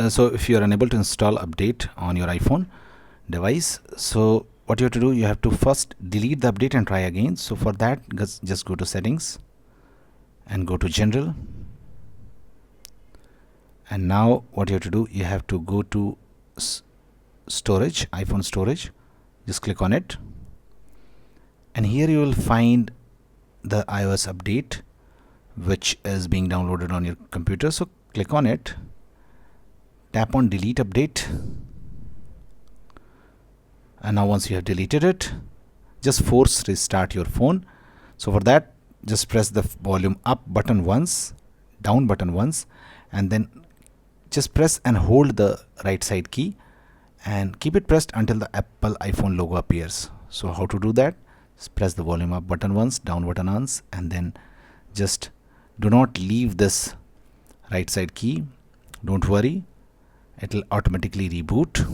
So if you are unable to install update on your iPhone device, so what you have to do, you have to first delete the update and try again. So for that, just go to settings and go to general, and now what you have to do, you have to go to storage, iPhone storage. Just click on it, and here you will find the iOS update which is being downloaded on your computer. So click on it, tap on delete update, and now once you have deleted it, just force restart your phone. So for that, just press the volume up button once, down button once, and then just press and hold the right side key and keep it pressed until the Apple iPhone logo appears. So how to do that? Just press the volume up button once, down button once, and then just do not leave this right side key. Don't worry, it will automatically reboot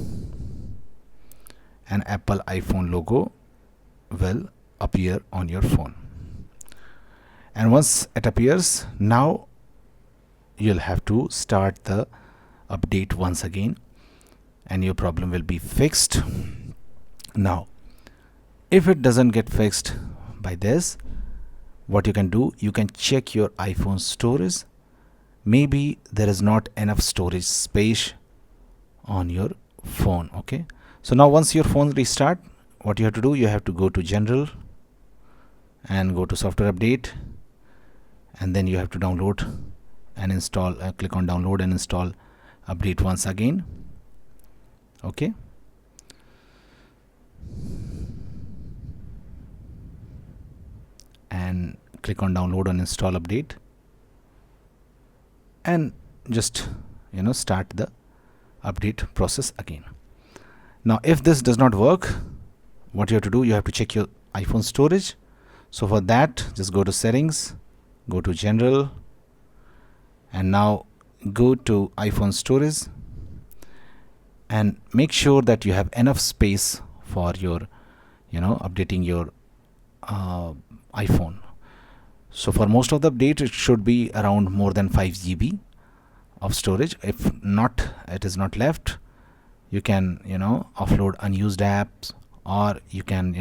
and Apple iPhone logo will appear on your phone. And once it appears, now you'll have to start the update once again and your problem will be fixed. Now if it doesn't get fixed by this, what you can do, you can check your iPhone storage. Maybe there is not enough storage space on your phone. Okay, so now once your phone restart, what you have to do, you have to go to general and go to software update, and then you have to download and install, click on download and install update once again. Okay, and click on download and install update, and just start the update process again. Now if this does not work, what you have to do, you have to check your iPhone storage. So for that, just go to settings, go to general, and now go to iPhone storage and make sure that you have enough space for your updating your iPhone. So for most of the update, it should be around more than 5 GB of storage. If not, it is not left, you can offload unused apps, or you can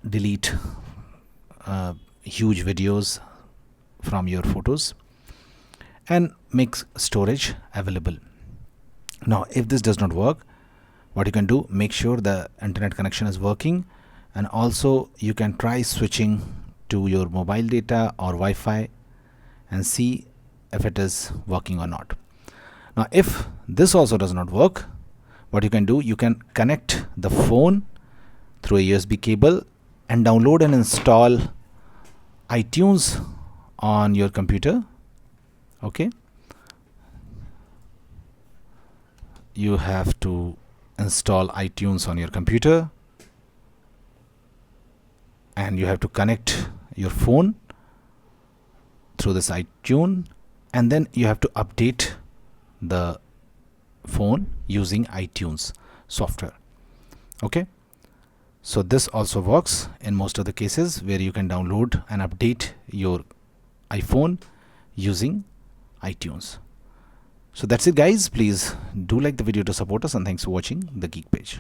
delete huge videos from your photos and make storage available. Now if this does not work, what you can do, make sure the internet connection is working, and also you can try switching to your mobile data or Wi-Fi and see if it is working or not. Now if this also does not work, what you can do, you can connect the phone through a USB cable and download and install iTunes on your computer. Okay, you have to install iTunes on your computer, and you have to connect your phone through this iTunes, and then you have to update the phone using iTunes software. Okay, so this also works in most of the cases where you can download and update your iPhone using iTunes. So that's it guys. Please do like the video to support us, and thanks for watching the Geek Page.